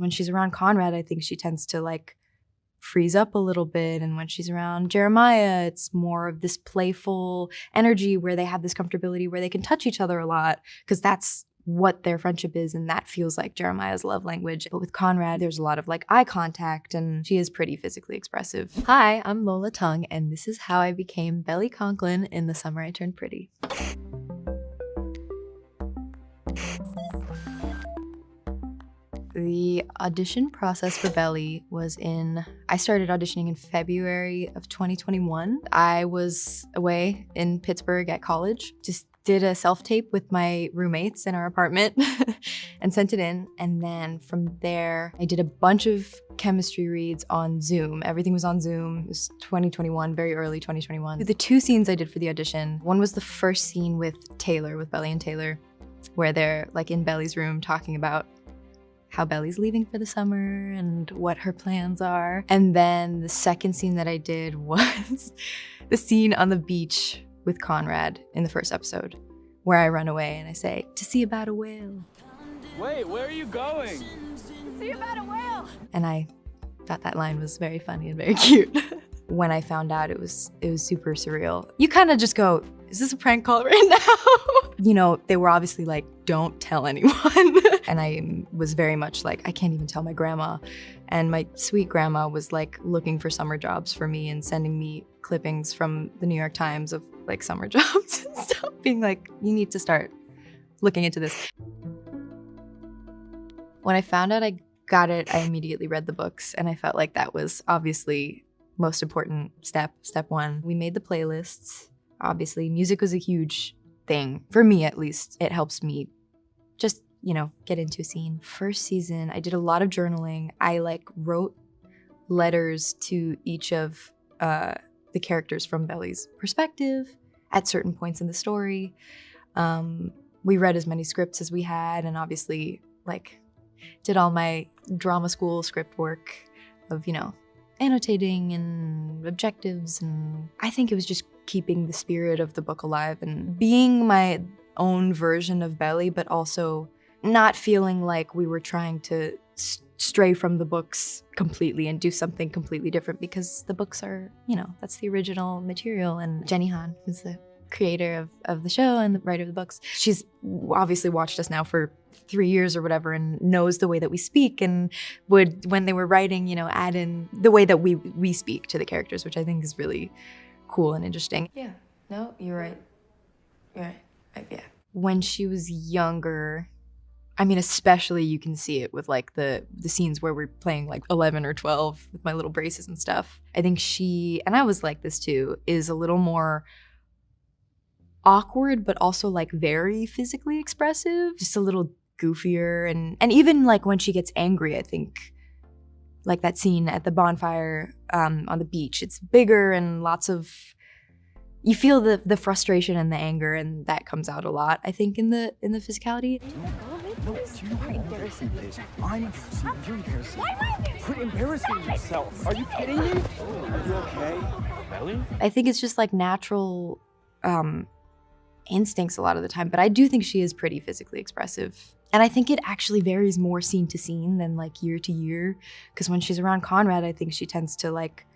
When she's around Conrad, I think she tends to like freeze up a little bit. And when she's around Jeremiah, it's more of this playful energy where they have this comfortability where they can touch each other a lot because that's what their friendship is, and that feels like Jeremiah's love language. But with Conrad, there's a lot of like eye contact, and she is pretty physically expressive. Hi, I'm Lola Tung, and this is how I became Belly Conklin in The Summer I Turned Pretty. The audition process for Belly was I started auditioning in February of 2021. I was away in Pittsburgh at college, just did a self-tape with my roommates in our apartment and sent it in. And then from there, I did a bunch of chemistry reads on Zoom. Everything was on Zoom. It was 2021, very early 2021. The 2 scenes I did for the audition, one was the first scene with Taylor, with Belly and Taylor, where they're like in Belly's room talking about how Belly's leaving for the summer and what her plans are. And then the second scene that I did was the scene on the beach with Conrad in the first episode, where I run away and I say, "To see about a whale." Wait, where are you going? To see about a whale. And I thought that line was very funny and very cute. When I found out, it was super surreal. You kind of just go, is this a prank call right now? You know, they were obviously like, don't tell anyone. And I was very much like, I can't even tell my grandma. And my sweet grandma was like looking for summer jobs for me and sending me clippings from the New York Times of like summer jobs and stuff, being like, you need to start looking into this. When I found out I got it, I immediately read the books, and I felt like that was obviously most important step 1. We made the playlists. Obviously, music was a huge thing, for me at least. It helps me just, you know, get into a scene. First season, I did a lot of journaling. I like wrote letters to each of the characters from Belly's perspective at certain points in the story. We read as many scripts as we had, and obviously like did all my drama school script work of, you know, annotating and objectives. And I think it was just keeping the spirit of the book alive and being my own version of Belly, but also not feeling like we were trying to stray from the books completely and do something completely different, because the books are, you know, that's the original material. And Jenny Han, who's the creator of the show and the writer of the books, she's obviously watched us now for 3 years or whatever and knows the way that we speak, and would, when they were writing, you know, add in the way that we speak to the characters, which I think is really cool and interesting. Yeah, no, you're right. You're right. Yeah. When she was younger, I mean, especially you can see it with like the scenes where we're playing like 11 or 12 with my little braces and stuff. I think she, and I was like this too, is a little more awkward, but also like very physically expressive, just a little goofier. And even like when she gets angry, I think like that scene at the bonfire on the beach, it's bigger and lots of, you feel the frustration and the anger, and that comes out a lot, I think, in the physicality. No, do you know how embarrassing it is? You're embarrassing. Why am I embarrassing? Quit embarrassing yourself. Are you kidding me? Are you okay? Belly? I think it's just like natural instincts a lot of the time, but I do think she is pretty physically expressive. And I think it actually varies more scene to scene than like year to year, because when she's around Conrad, I think she tends to like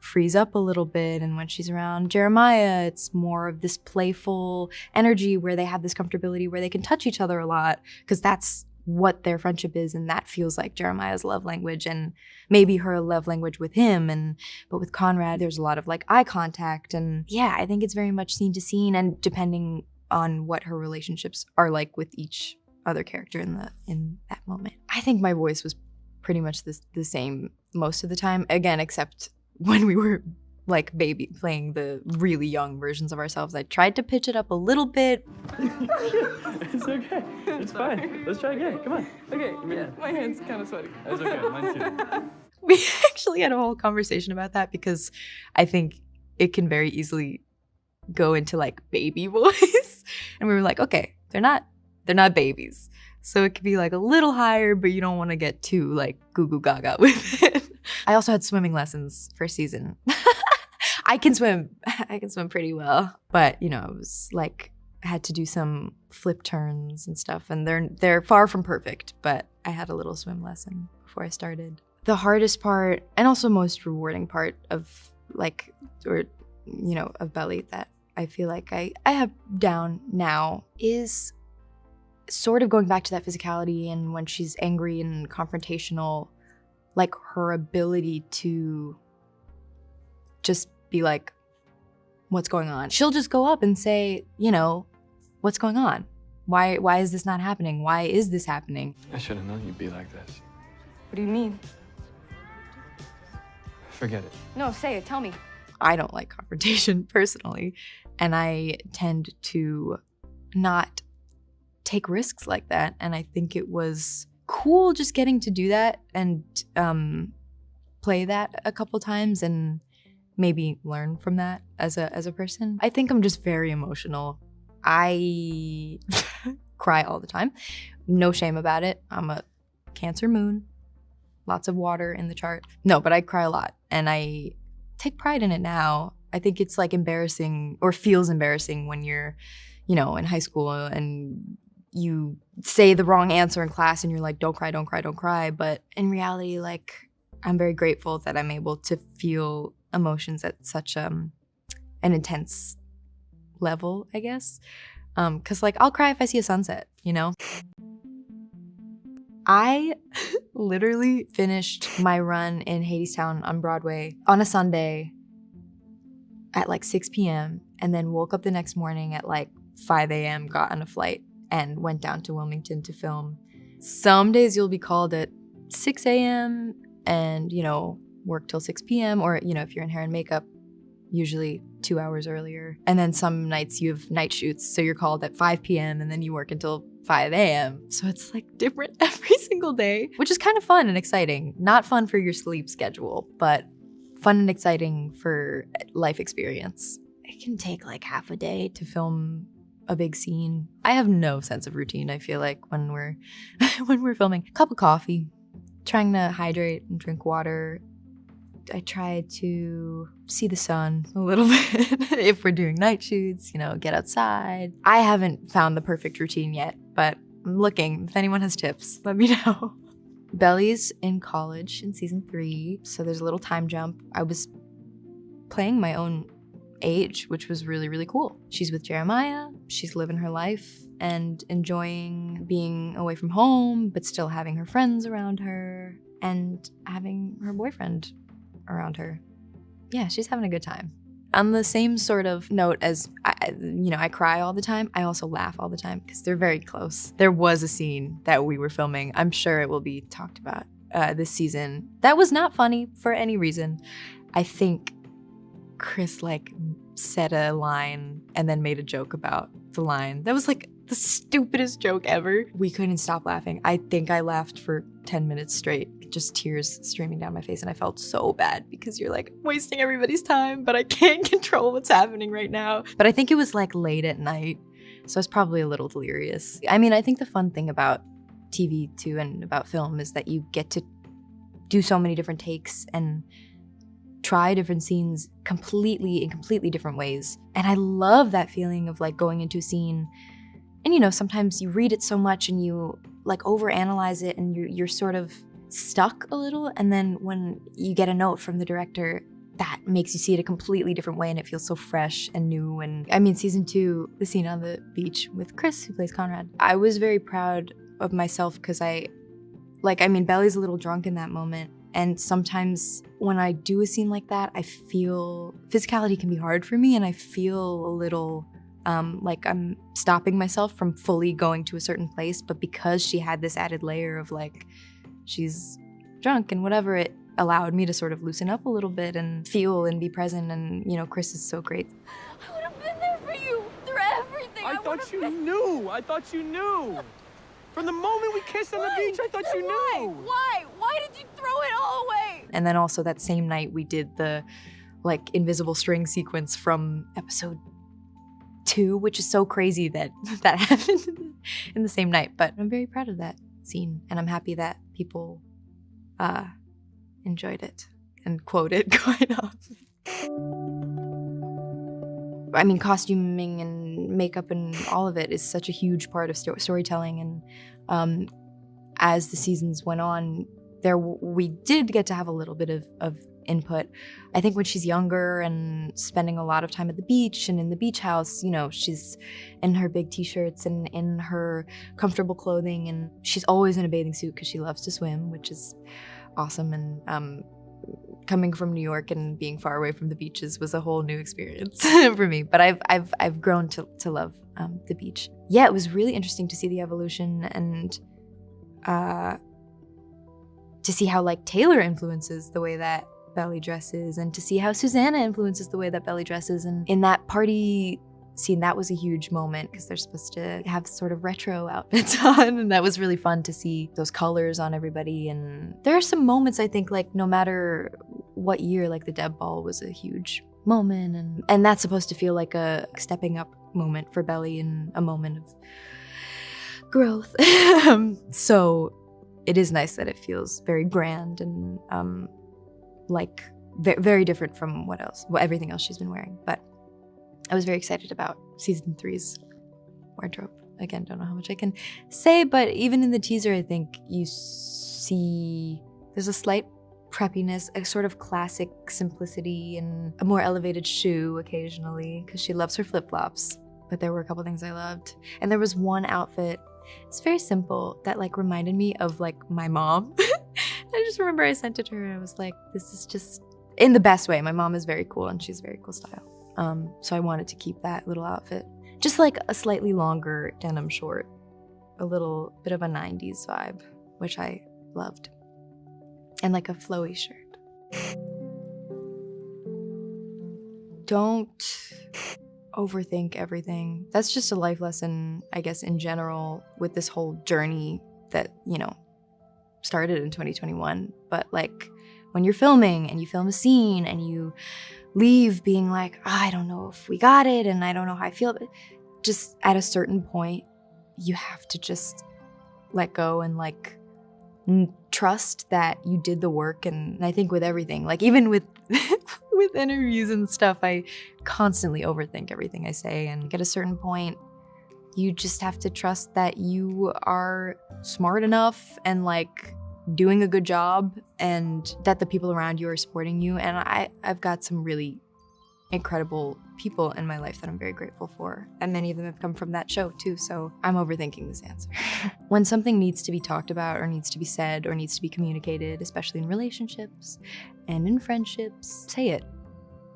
freeze up a little bit. And when she's around Jeremiah, it's more of this playful energy where they have this comfortability where they can touch each other a lot, because that's what their friendship is, and that feels like Jeremiah's love language and maybe her love language with him. But with Conrad, there's a lot of like eye contact, and yeah, I think it's very much scene to scene, and depending on what her relationships are like with each other character in that moment. I think my voice was pretty much the same most of the time, again, except when we were like playing the really young versions of ourselves. I tried to pitch it up a little bit. It's okay. It's fine. Let's try again. Come on. Okay. Yeah, my hand's kind of sweaty. It's okay. Mine too. We actually had a whole conversation about that, because I think it can very easily go into like baby voice. And we were like, okay, they're not babies. So it could be like a little higher, but you don't want to get too like goo goo gaga with it. I also had swimming lessons first season. I can swim pretty well, but you know, it was like I had to do some flip turns and stuff, and they're far from perfect, but I had a little swim lesson before I started. The hardest part, and also most rewarding part of of Belly that I feel like I have down now is sort of going back to that physicality, and when she's angry and confrontational, like her ability to just be like, what's going on? She'll just go up and say, what's going on? Why is this not happening? Why is this happening? I should have known you'd be like this. What do you mean? Forget it. No, say it. Tell me. I don't like confrontation personally, and I tend to not take risks like that. And I think it was cool just getting to do that and play that a couple times and maybe learn from that as a person. I think I'm just very emotional. I cry all the time. No shame about it. I'm a Cancer moon. Lots of water in the chart. No, but I cry a lot, and I take pride in it now. I think it's like embarrassing, or feels embarrassing, when you're, in high school and you say the wrong answer in class and you're like, don't cry, don't cry, don't cry. But in reality, like, I'm very grateful that I'm able to feel emotions at such an intense level, I guess. 'Cause like, I'll cry if I see a sunset, I literally finished my run in Hadestown on Broadway on a Sunday at like 6 p.m. and then woke up the next morning at like 5 a.m., got on a flight, and went down to Wilmington to film. Some days you'll be called at 6 a.m. and, work till 6 p.m. or, if you're in hair and makeup, usually 2 hours earlier. And then some nights you have night shoots, so you're called at 5 p.m. and then you work until 5 a.m. So it's like different every single day, which is kind of fun and exciting. Not fun for your sleep schedule, but fun and exciting for life experience. It can take like half a day to film a big scene. I have no sense of routine, I feel like, when we're filming. Cup of coffee, trying to hydrate and drink water. I try to see the sun a little bit if we're doing night shoots, get outside. I haven't found the perfect routine yet, but I'm looking. If anyone has tips, let me know. Belly's in college in season 3, so there's a little time jump. I was playing my own age, which was really, really cool. She's with Jeremiah. She's living her life and enjoying being away from home, but still having her friends around her and having her boyfriend around her. Yeah, she's having a good time. On the same sort of note as, I cry all the time, I also laugh all the time because they're very close. There was a scene that we were filming. I'm sure it will be talked about this season. That was not funny for any reason. I think Chris said a line and then made a joke about the line. That was like the stupidest joke ever. We couldn't stop laughing. I think I laughed for 10 minutes straight, just tears streaming down my face, and I felt so bad because you're like wasting everybody's time, but I can't control what's happening right now. But I think it was like late at night, so I was probably a little delirious. I mean, I think the fun thing about TV too and about film is that you get to do so many different takes and try different scenes in completely different ways. And I love that feeling of like going into a scene and sometimes you read it so much and you like overanalyze it and you're sort of stuck a little, and then when you get a note from the director, that makes you see it a completely different way and it feels so fresh and new. And I mean, season 2, the scene on the beach with Chris, who plays Conrad, I was very proud of myself because Belly's a little drunk in that moment. And sometimes when I do a scene like that, I feel physicality can be hard for me, and I feel a little like I'm stopping myself from fully going to a certain place. But because she had this added layer of like, she's drunk and whatever, it allowed me to sort of loosen up a little bit and feel and be present. And, Chris is so great. I would have been there for you through everything. I thought you knew. I thought you knew. From the moment we kissed on the beach, I thought you knew. Why? Why did you throw it all away? And then also that same night we did the invisible string sequence from episode 2, which is so crazy that that happened in the same night. But I'm very proud of that scene, and I'm happy that people enjoyed it and quote it quite often. I mean, costuming and makeup and all of it is such a huge part of storytelling, and as the seasons went on, we did get to have a little bit of input. I think when she's younger and spending a lot of time at the beach and in the beach house, she's in her big t-shirts and in her comfortable clothing, and she's always in a bathing suit because she loves to swim, which is awesome. And coming from New York and being far away from the beaches was a whole new experience for me. But I've grown to love the beach. Yeah, it was really interesting to see the evolution and to see how like Taylor influences the way that Belly dresses, and to see how Susanna influences the way that Belly dresses. And in that party scene, that was a huge moment because they're supposed to have sort of retro outfits on, and that was really fun to see those colors on everybody. And there are some moments, I think, like no matter what year, like the Deb Ball was a huge moment, and that's supposed to feel like a stepping up moment for Belly and a moment of growth. So it is nice that it feels very grand and like very different from everything else she's been wearing. But I was very excited about season 3's wardrobe. Again, don't know how much I can say, but even in the teaser, I think you see there's a slight preppiness, a sort of classic simplicity, and a more elevated shoe occasionally because she loves her flip-flops. But there were a couple things I loved. And there was one outfit, it's very simple, that like reminded me of like my mom. I just remember I sent it to her and I was like, this is just in the best way. My mom is very cool and she's very cool style. So I wanted to keep that little outfit. Just like a slightly longer denim short, a little bit of a 90s vibe, which I loved. And like a flowy shirt. Don't overthink everything. That's just a life lesson, I guess, in general with this whole journey that, started in 2021. But like when you're filming and you film a scene and you leave being like, I don't know if we got it and I don't know how I feel, but just at a certain point, you have to just let go and like trust that you did the work. And I think with everything, like even with with interviews and stuff, I constantly overthink everything I say. And at a certain point, you just have to trust that you are smart enough and like doing a good job, and that the people around you are supporting you. And I've got some really incredible people in my life that I'm very grateful for. And many of them have come from that show too. So I'm overthinking this answer. When something needs to be talked about or needs to be said or needs to be communicated, especially in relationships and in friendships, say it.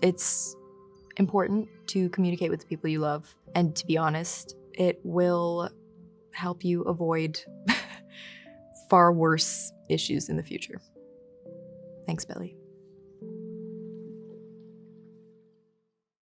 It's important to communicate with the people you love. And to be honest, it will help you avoid far worse issues in the future. Thanks, Belly.